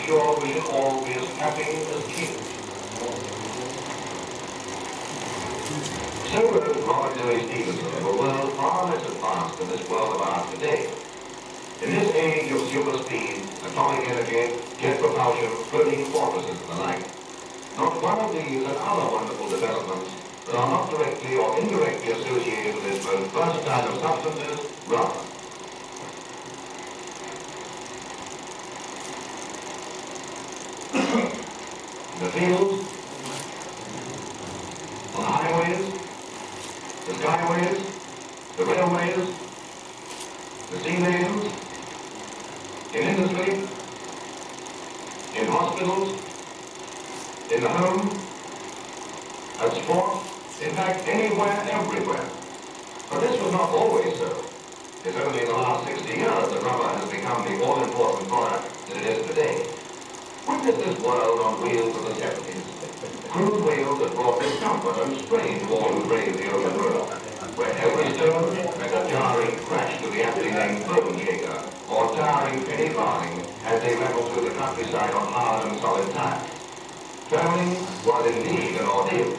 sure we should all be as happy as kings. So wrote Robert Louis Stevenson of a world far less advanced than this world of ours today. In this age of super speed, atomic energy, jet propulsion, floating fortresses and the like, not one of these and other wonderful developments that are not directly or indirectly associated with this most versatile of substances, rubber. The fields, on the highways, the skyways, the railways, the sea lanes, in industry, in hospitals, in the home, at sport, in fact, anywhere, everywhere. But this was not always so. It's only in the last 60 years that rubber has become the all-important product that it is today. Witness this world on wheels of the 70s. Crude wheels that brought discomfort and strain to all who braved the open road, where every stone meant a jarring crash to the aptly named bone shaker, or towering penny farthing as they rattled through the countryside on hard and solid tires. Traveling was indeed an ordeal.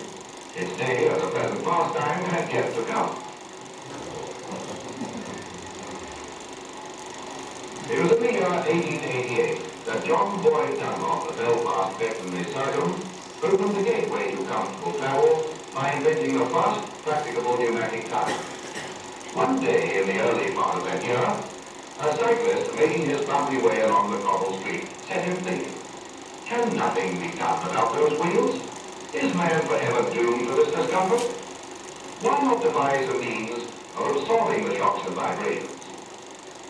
Its day as a pleasant pastime had yet to come. It was in the year 1888 that John Boyd Dunlop, the Belfast veterinary surgeon, opened the gateway to comfortable travel by inventing the first practicable pneumatic tire. One day in the early part of that year, a cyclist making his bumpy way along the cobbled street set him thinking, can nothing be done about those wheels? Is man forever doomed to this discomfort? Why not devise a means of absorbing the shocks and vibrations?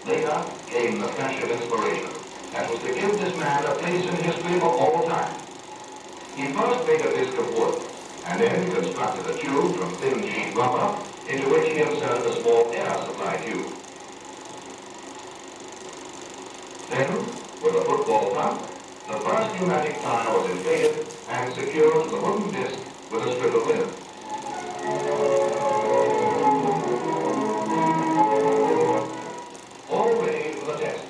Later came the flash of inspiration that was to give this man a place in history for all time. He first made a disc of wood, and then constructed a tube from thin sheet rubber, into which he inserted a small air supply tube. Then, with a football pump, the first pneumatic tire was inflated and secured to the wooden disc with a strip of linen. All ready for the test,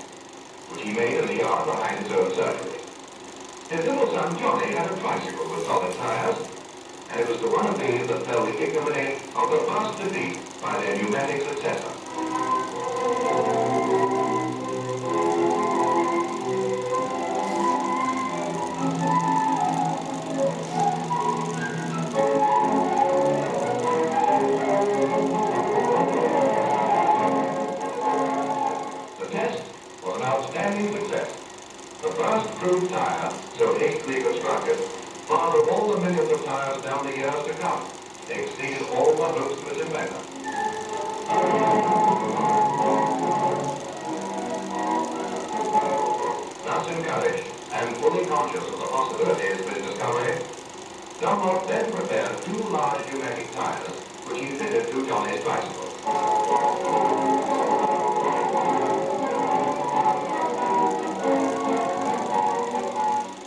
which he made in the yard behind his own surgery. His little son Johnny had a tricycle with solid tires, and it was to one of these that fell the ignominy of the first defeat by their pneumatic successor. The test was an outstanding success. The first crude tire, so hastily constructed, far of all the millions of tires down the years to come, exceeded all the hopes of its inventor. Thus encouraged and fully conscious of the possibilities of his discovery, Dunlop then prepared two large pneumatic tires, which he fitted to Johnny's tricycle.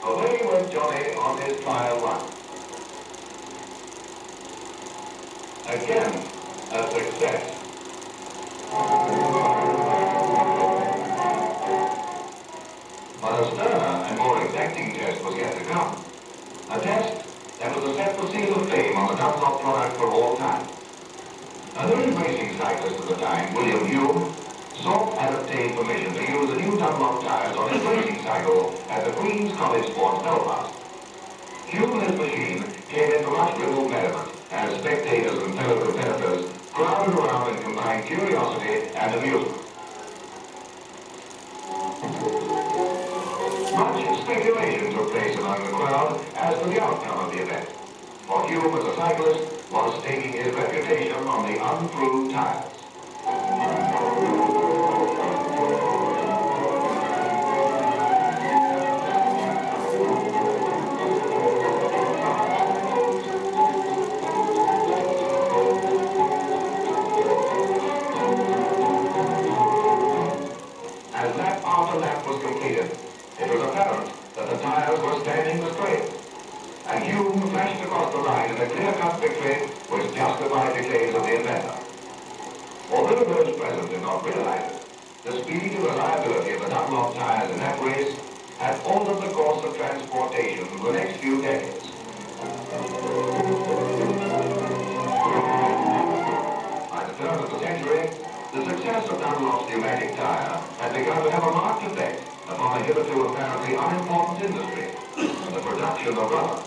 Away went Johnny on his trial run. Again, a success. But a sterner and more exacting test was yet to come. A test that was to set the seal of fame on the Dunlop product for all time. A noted racing cyclist at the time, William Hume, sought and obtained permission to use the new Dunlop tires on his racing cycle at the Queen's College Sports Belfast. Hume and his machine came into much ribald merriment as spectators and fellow competitors crowded around in combined curiosity and amusement. Much speculation took place among the crowd as to the outcome of the event, for Hume as a cyclist was staking his reputation on the unproved tires. As lap after lap was completed, it was apparent that the tires were standing the strain, and Hume flashed across the line in a clear-cut victory which justified the claims of the inventor. Although those present did not realize it, the speed and reliability of the Dunlop tires in that race has altered the course of transportation for the next few decades. By the turn of the century, the success of Dunlop's pneumatic tyre had begun to have a marked effect upon a hitherto apparently unimportant industry, the production of rubber.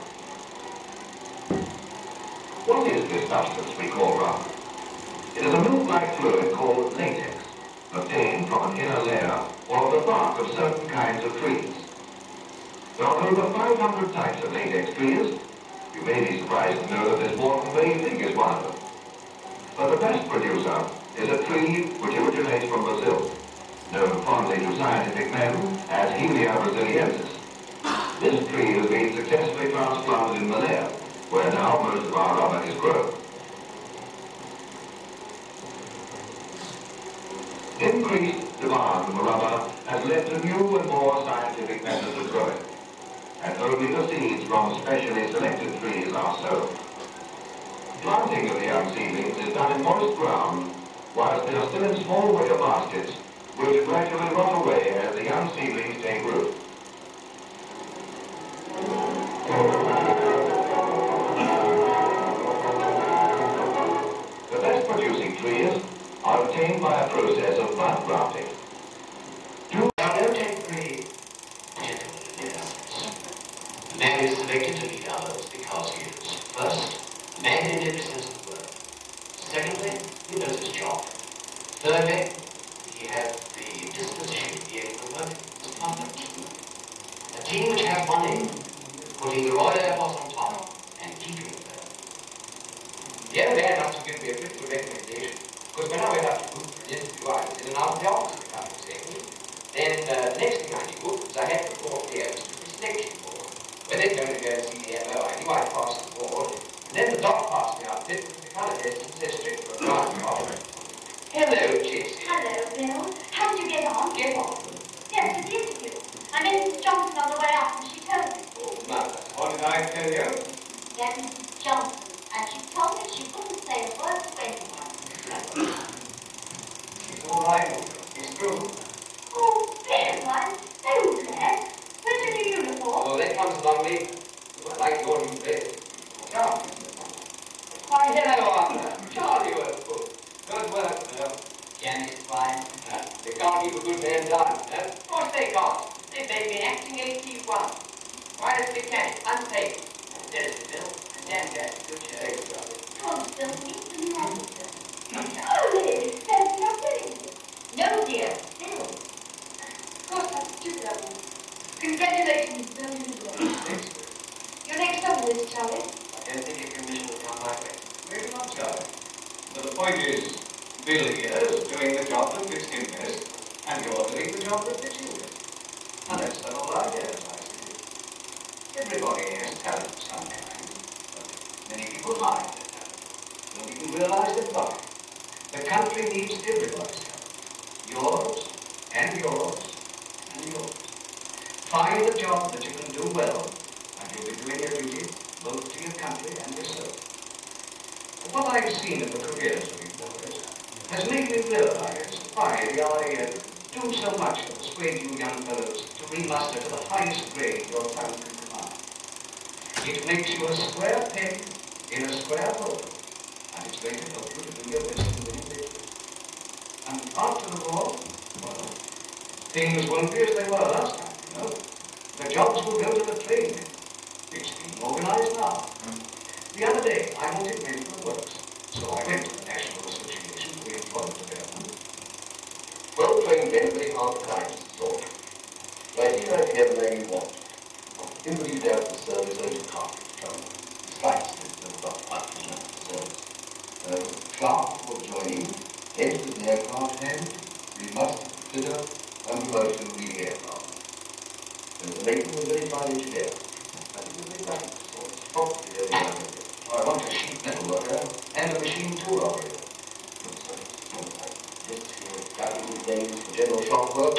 What is this substance we call rubber? It is a milk-like fluid called latex, obtained from an inner layer or the bark of certain kinds of trees. There are over 500 types of latex trees. You may be surprised to know that this Moreton Bay fig is one of them. But the best producer is a tree which originates from Brazil, known fondly to scientific men as Hevea brasiliensis. This tree has been successfully transplanted in Malaya, where now most of our rubber is grown. Increased demand for rubber has led to new and more scientific methods of growing, and only the seeds from specially selected trees are sown. Planting of the young seedlings is done in moist ground, whilst they are still in small wicker baskets, which gradually rot away as the young seedlings take root. The best producing trees are obtained by a process of bud grafting. Now don't take three gentlemen in the office. A man is selected to lead others because he is, first, a man in every sense of the word. Secondly, he knows his job. Thirdly, he has the disposition to be able to work as part of a team. A team which has one aim, putting the Royal Air Force on top and keeping it there. The other man must have given me a pretty good recommendation, because when I went up to Booth for an interview, I was in and out of the office in a couple of seconds. Then the next thing I knew was I had to report there to the selection board. When they're going to go and see the MO, I knew I'd pass the board. And then the doc passed me up a bit with the colour test and said strict for a driving off. Hello, Jessie. Hello, Bill. How did you get on? Get on. Yes, for the interview. I met Mrs. Johnson on the way up and she told me. Oh, Mother, what did I tell you? Yes, Mrs. Johnson. And she told me she couldn't say a word to anyone. She's all right. It's true. Oh, Bill, I'm so glad. Where's your new uniform? Oh, that comes along later. I like your new dress. Charlie. Why, hello, Arthur. Charlie, you old fool. Good work, Bill. Janet's fine. They can't keep a good man down, no? Of course they can't. They've been acting 81. Why does they can't? Unpaid. There's the bill. Damn that. Good shake, Charlie. Constant needs to be officer. Charlie, that's not anything. No, dear. Bill. Of course, that's stupid of me. Congratulations, Bill. Thanks, Bill. Your next double is, Charlie. I don't think your commission will come my way. Maybe not, Charlie. But the point is, Bill here is doing the job that fits him best, and you're doing the job that fits you best. And that's the whole idea, as I see it. Everybody has talent of some kind, but many people hide their talent. Don't even realize they've got it. The country needs everybody's talent. Yours, and yours, and yours. Find a job that you can do well, and you'll be doing your duty both to your country and yourself. What I've seen of the careers of you boys has made me realize why I do so much to persuade you young fellows to remuster to the highest grade your talent can command. It makes you a square peg in a square hole, and it's going to help you to do your best in winning victory. And after the war, well, things won't be as they were last time, you know. The jobs will go to the trade. It's being organized now. The other day, I wanted men for the works, so I went to the National Association for the Employment Development. Well-trained men very hard to find, sort. Right here I hear the name you want. Everybody down to the service owns a carpet trouble. Slice system about 5% of the service. Clark will join in, head with the aircraft hand. We must consider and promotion of the aircraft. There's a lady who is a very fine engineer. I think we'll be back to the sort. Probably the only one. I want a sheet metal worker and a machine tool operator. Just here, capital names for general shop work.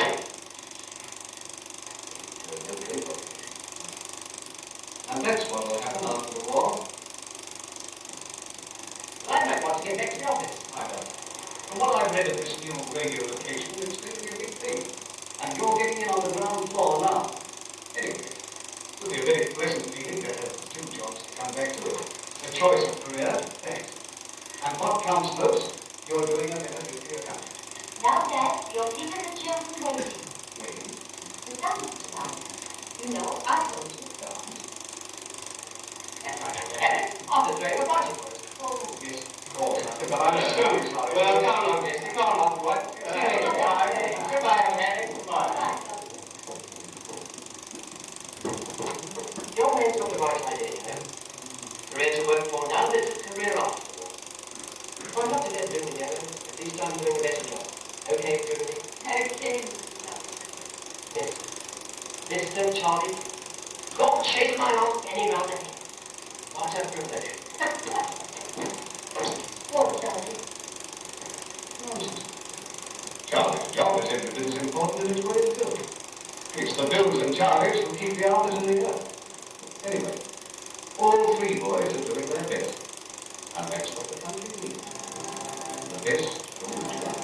And that's what will happen after the war. I might want to get back to the office. I don't. From what I've read of this new radio location, it's going to be a big thing. And you're getting in on the ground floor now. Anyway, it would be a very pleasant feeling to have two jobs to come back to. A choice of career, thanks. And what comes first? You're doing a better good for your country. Now, Dad, your tea and the children waiting. Waiting. The dance tonight. You know, I told you. I'm just very much for it. Oh, yes, of course. But I'm so sorry. Well, come along, Jesse. Come along, boy. Goodbye. Goodbye, Mary. Goodbye. Your man's got the right idea, you know. Career to work for now, but a career afterwards. Why not to let them together? At least I'm doing a better job. Okay, Brittany? Okay, Yes. Mr. Charlie, God shake my arm any round the head. What a privilege. What, Charlie? Nonsense. Charlie's job is every bit as important as his way to do it. It's the Bills and Charlies who keep the artists in the earth. Anyway, all three boys are doing their best. And that's what the country needs. The best from each one.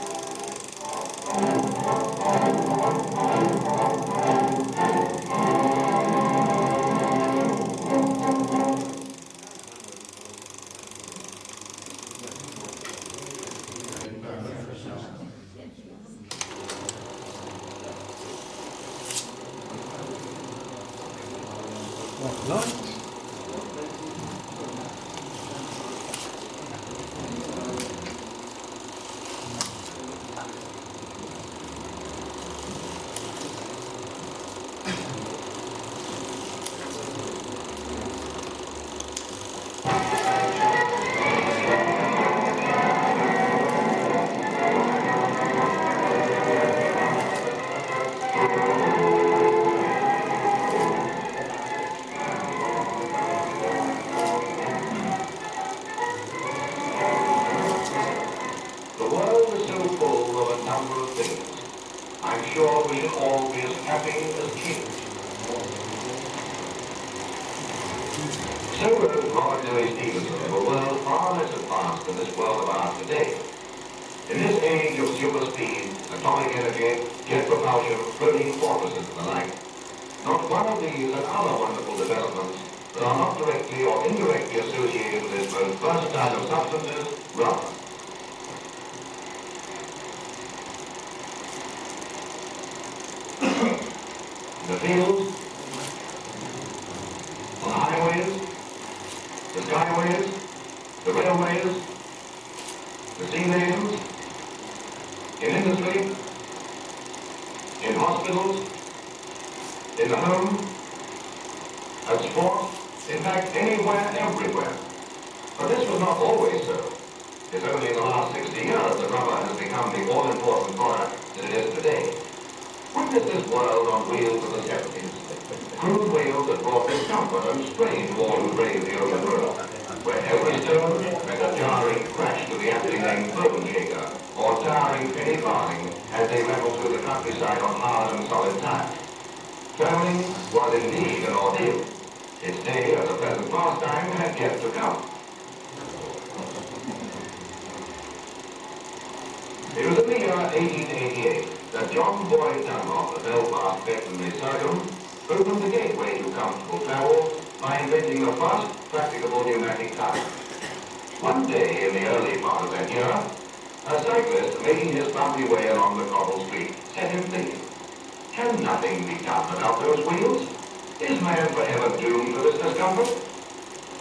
The world is so full of a number of things. I'm sure we should all be as happy as kings. So wrote Robert Louis Stevenson of a world far less advanced than this world of ours today. In this age of super speed, atomic energy, jet propulsion, floating fortresses and the like, not one of these and other wonderful developments that are not directly or indirectly associated with this most versatile of substances, rubber. The fields, the highways, the skyways, the railways, the sea lanes, in industry, in hospitals, in the home, at sport, in fact, anywhere, everywhere. But this was not always so. It's only in the last 60 years that rubber has become the all-important product that it is today. Witness this world on wheels of the 70s. Crude wheels that brought discomfort and strain to all who braved the open road, where every stone meant a jarring crash to the aptly named bone shaker, or towering penny farthing as they rattled through the countryside on hard and solid tires. Traveling was indeed an ordeal. Its day as a pleasant pastime had yet to come. It was in the year 1888 that John Boyd Dunlop, the Belfast veterinary surgeon, opened the gateway to comfortable travel by inventing the first practicable pneumatic tire. One day in the early part of that year, a cyclist making his bumpy way along the cobbled street set him thinking, can nothing be done about those wheels? Is man forever doomed to this discomfort?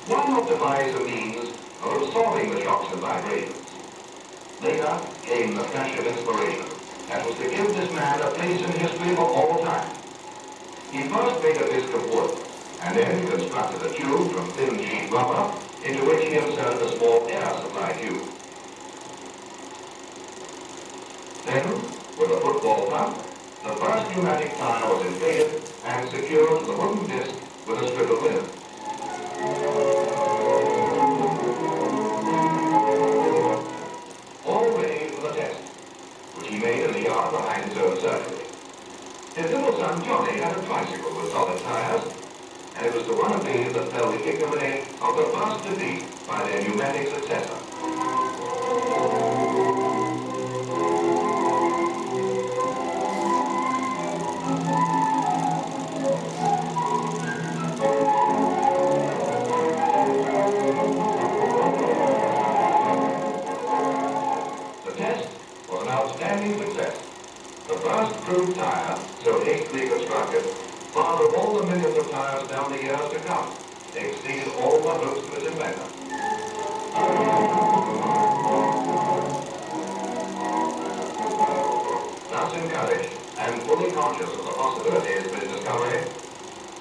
Why not devise a means of absorbing the shocks and vibrations? Later came the flash of inspiration that was to give this man a place in history for all time. He first made a disc of wood, and then constructed a tube from thin sheet rubber, into which he inserted a small air supply tube. Then, with a football pump, the first pneumatic tire was inflated and secured to the wooden disc with a strip of linen. All ready for the test, which he made in the yard behind his own surgery. His little son Johnny had a tricycle with solid tires, and it was to one of these that fell the ignominy of the first defeat by their pneumatic successor. unproved tire, so hastily constructed, father of all the millions of tires down the years to come, exceeded all the hopes of its inventor. Thus encouraged and fully conscious of the possibilities of his discovery,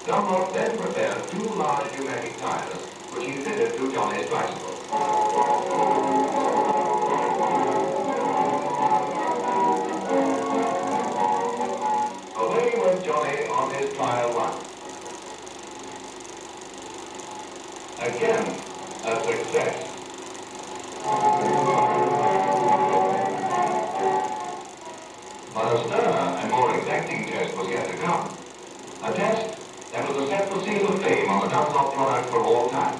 Dunlop then prepared two large pneumatic tires, which he fitted to Johnny's tricycle. Away went Johnny on his trial run. Again, a success. But a sterner and more exacting test was yet to come. A test that was to set the seal of fame on the Dunlop product for all time.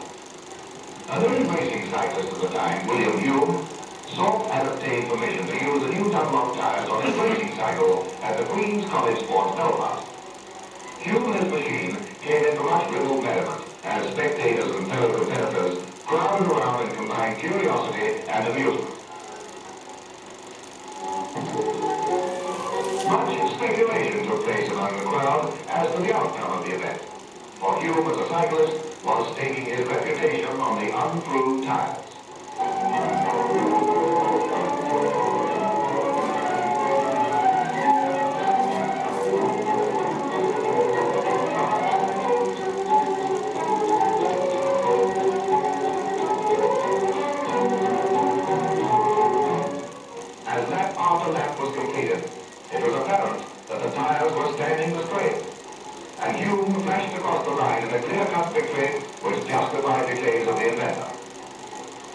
A leading racing cyclist at the time, William Hume, sought and obtained permission to use the new Dunlop tires on his racing cycle at the Queen's College Sports Belfast. Hume and his machine came into much ribald merriment as spectators and fellow competitors crowded around in combined curiosity and amusement. Much speculation took place among the crowd as to the outcome of the event, for Hume as a cyclist was staking his reputation on the unproved tires. As lap after lap was completed, it was apparent that the tires were standing the strain, and Hume flashed across the line in a clear-cut victory which justified the claims of the inventor.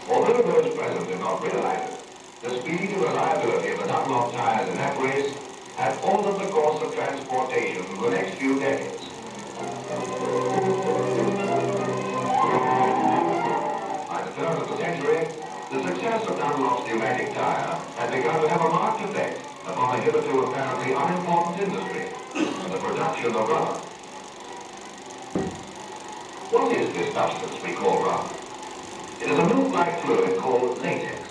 Although those present did not realize it, the speed and reliability of the Dunlop tires in that race had altered the course of transportation for the next few decades. By the turn of the century, the success of Dunlop's pneumatic tire had begun to have a marked effect upon a hitherto apparently unimportant industry, the production of rubber. What is this substance we call rubber? It is a milk-like fluid called latex,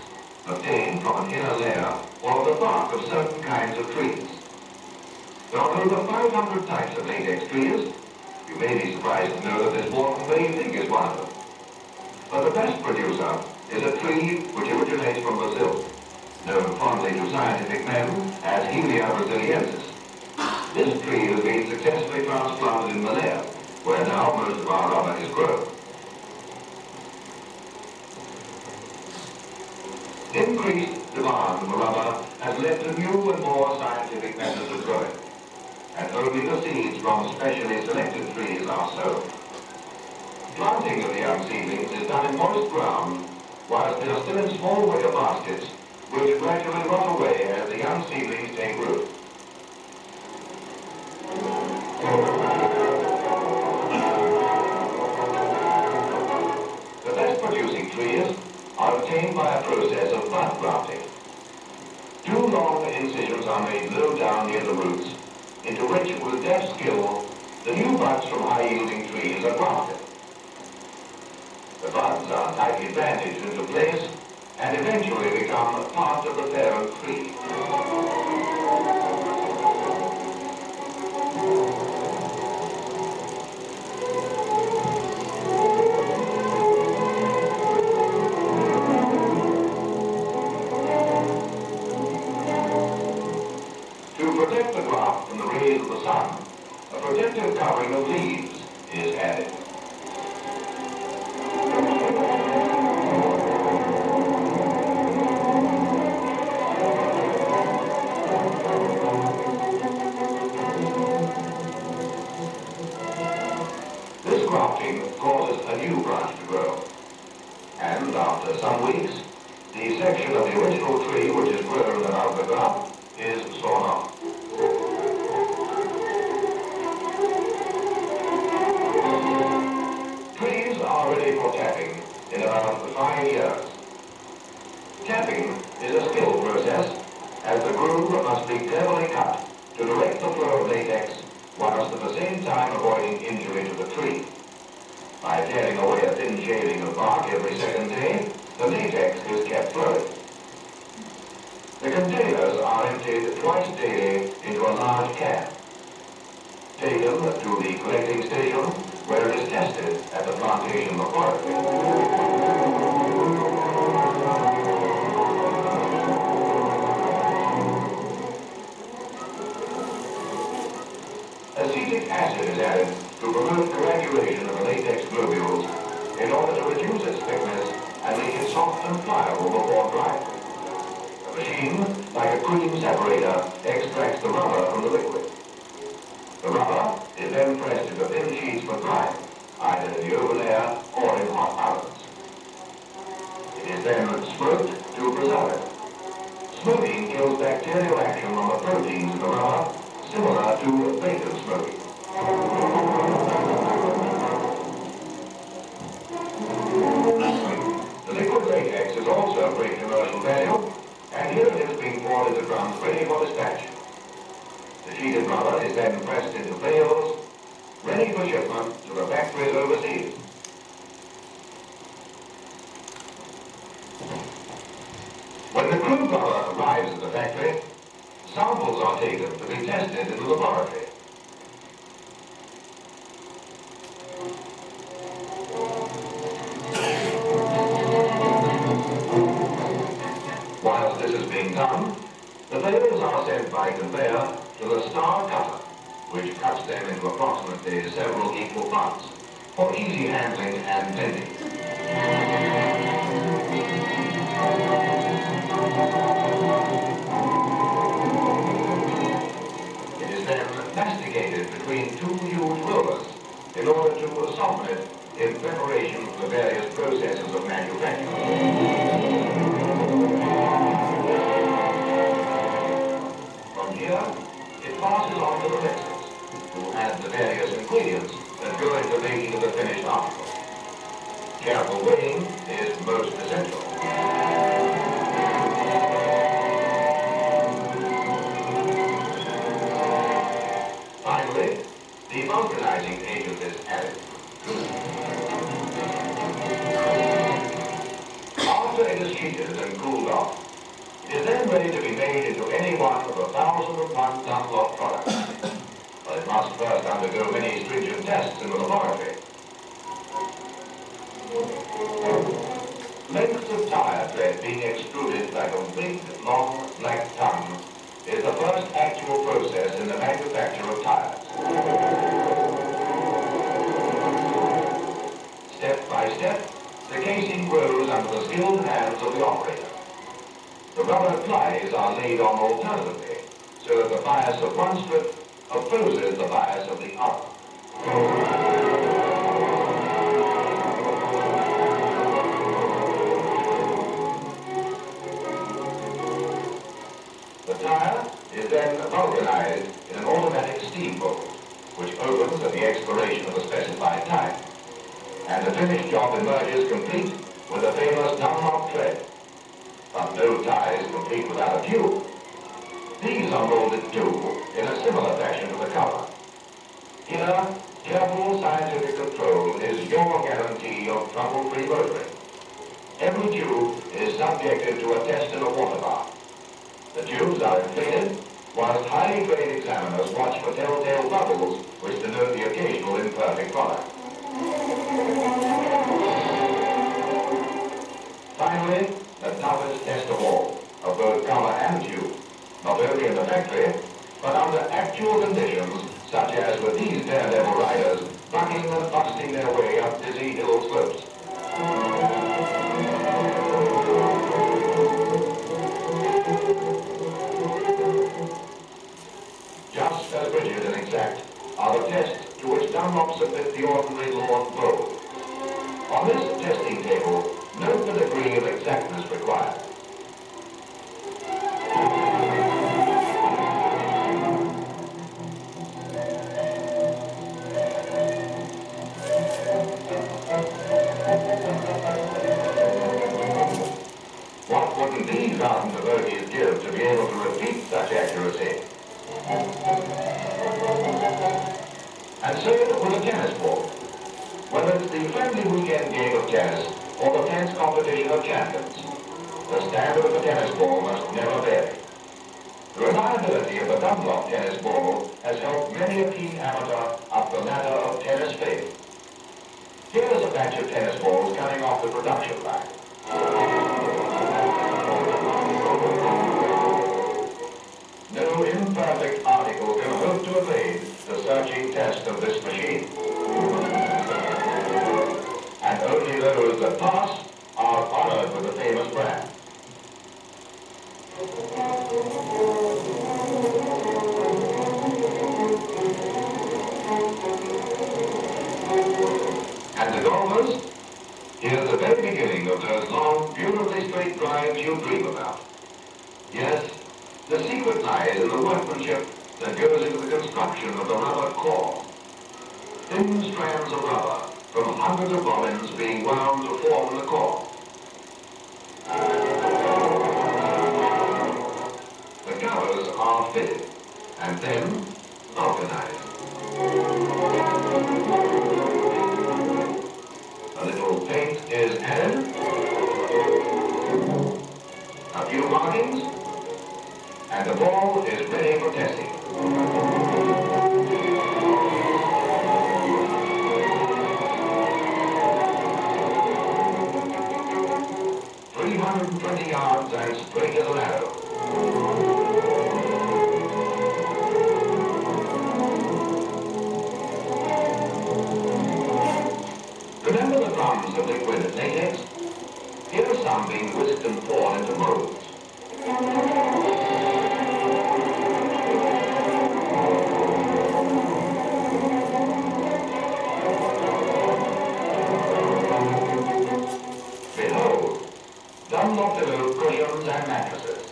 obtained from an inner layer or the bark of certain kinds of trees. There are over 500 types of latex trees. You may be surprised to know that this Morton Bay fig is one of them. But the best producer is a tree which originates from Brazil, known fondly to scientific men as Hevea brasiliensis. This tree has been successfully transplanted in Malaya, where now most of our rubber is grown. Increased demand for rubber has led to new and more scientific methods of growing, and only the seeds from specially selected trees are sown. Planting of the young seedlings is done in moist ground, whilst they are still in small wicker baskets, which gradually rot away as the young seedlings take root. The best producing trees are obtained by a process of bud grafting. Two long incisions are made low down near the roots, into which, with deft skill, the new buds from high-yielding trees are grafted. The buds are tightly bandaged into place and eventually become part of the parent tree. To protect the graft from the rays of the sun, a protective covering of leaves is added. This grafting causes a new branch to grow, and after some weeks, the section of the original tree which is grown above the graft is sawn off. Trees are ready for tapping in about 5 years. Tapping is a skilled process, as the groove must be cleverly cut to direct the flow of latex, whilst at the same time avoiding injury to the tree. By tearing away a thin shaving of bark every second day, the latex is kept flowing. The containers are are emptied twice daily into a large can, taken to the collecting station where it is tested at the plantation laboratory. Acetic acid is added to promote coagulation of the latex globules in order to reduce its thickness and make it soft and pliable before drying. The machine, like a cream separator, extracts the rubber from the liquid. The rubber is then pressed into thin sheets for drying, either in the overlayer or in hot ovens. It is then smoked to preserve it. Smoking kills bacterial action on the proteins in the rubber, similar to bacon smoking. The liquid latex is also of great commercial value, and here it is being poured into drums ready for dispatch. The sheeted rubber is then pressed into bales, ready for shipment to the factories overseas. When the crude rubber arrives at the factory, samples are taken to be tested in the laboratory. Whilst this is being done, the bales are sent by conveyor to the star cutter, which cuts them into approximately several equal parts for easy handling and blending. It is then masticated between two huge rollers in order to soften it in preparation for the various processes of manufacture. From here, it passes on to the mixers, who add the various ingredients that go into making the finished article. Careful weighing is most essential. Finally, the vulcanizing agent is added. After it is heated and cooled off, it is then ready to be made into any one of 1,001 Dunlop products. But it must first undergo many stringent tests in the laboratory. Lengths of tire thread being extruded like a big, long, black tongue is the first actual process in the manufacture of tires. Step by step, the casing grows under the skilled hands of the operator. The rubber plies are laid on alternately, so that the bias of one strip opposes the bias of the other. The tire is then vulcanized in an automatic steamboat, which opens at the expiration of a specified time, and the finished job emerges complete with the famous Dunlop tread. But no tie is complete without a tube. These are molded too, in a similar fashion to the cover. Here, careful scientific control is your guarantee of trouble-free motoring. Every tube is subjected to a test in a water bath. The tubes are inflated, whilst highly trained examiners watch for telltale bubbles which denote the occasional imperfect product. Finally, the toughest test of all, of both cover and tube, not only in the factory, but under actual conditions, such as with these daredevil riders bucking and busting their way up dizzy hill slopes. Just as rigid and exact are the tests to which Dunlop submit the ordinary lawn bowl. On this testing table, note the degree of exactness required. What wouldn't these ardent devotees give to be able to repeat such accuracy? And so with a tennis ball. Whether it's the friendly weekend game of tennis or the tense competition of champions, the standard of the tennis ball must never vary. The reliability of the Dunlop tennis ball has helped many a keen amateur up the ladder of tennis fame. Here's a batch of tennis balls coming off the production line. No imperfect article can hope to evade the searching test of this machine. And only those that pass are honored with the famous brand. And the golfers, here's the very beginning of those long, beautifully straight drives you dream about. Yes, the secret lies in the workmanship that goes into the construction of the rubber core. Thin strands of rubber from hundreds of bobbins being wound to form the core. The covers are fitted and then vulcanized. A little paint is added, a few markings, and the ball is ready for testing. 320 yards and straight as an arrow. Remember the drums of liquid latex? Here are some being whisked and poured into molds. Behold, Dunlop Pillow cushions and mattresses.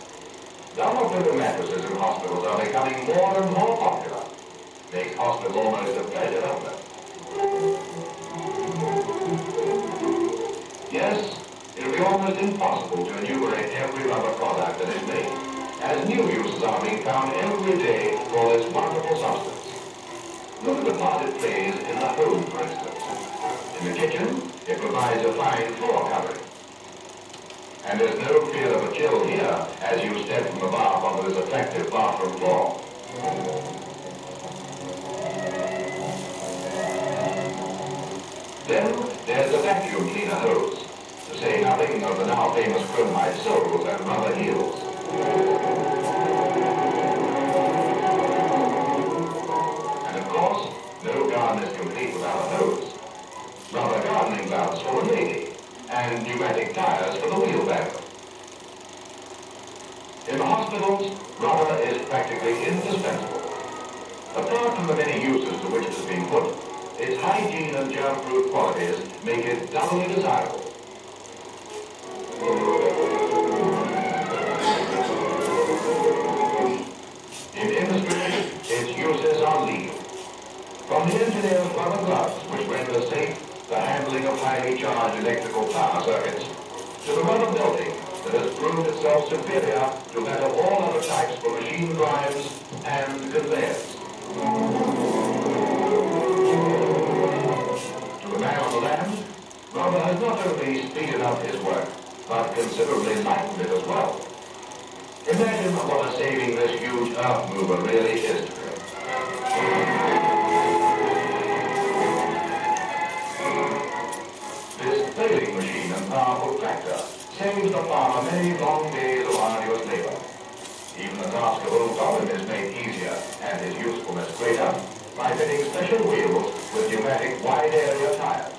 Dunlop Pillow mattresses in hospitals are becoming more and more popular. Makes hospital almost a pleasure, doesn't it? Yes, it will be almost impossible to enumerate every rubber product that is made, as new uses are being found every day for this wonderful substance. Look at the part it plays in the home, for instance. In the kitchen, it provides a fine floor covering. And there's no fear of a chill here as you step from the bath onto this effective bathroom floor. Then there's the vacuum cleaner hose, to say nothing of the now famous chromite soles and rubber heels. And of course, no garden is complete without a hose. Rubber gardening gloves for a lady, and pneumatic tires for the wheelbarrow. In the hospitals, rubber is practically indispensable. Apart from the many uses to which it has been put, its hygiene and germ-proof qualities make it doubly desirable. In industry, its uses are legal. From the engineer's rubber gloves, which render safe the handling of highly charged electrical power circuits, to the rubber belting that has proved itself superior to that of all other types for machine drives and conveyors. To the man on the land, rubber has not only speeded up his work, but considerably lightened it as well. Imagine what a saving this huge earth mover really is to him. This baling machine and powerful tractor saves the farmer many long days of arduous labor. Even the task of old Colin is made easier and his usefulness greater by fitting special wheels with pneumatic wide area tires.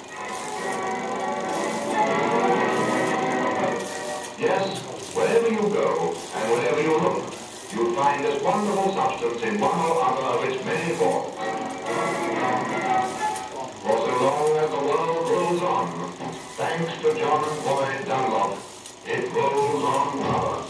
Yes, wherever you go and wherever you look, you'll find this wonderful substance in one or other of its many forms. For so long as the world rolls on, thanks to John Boyd Dunlop, it rolls on rubber.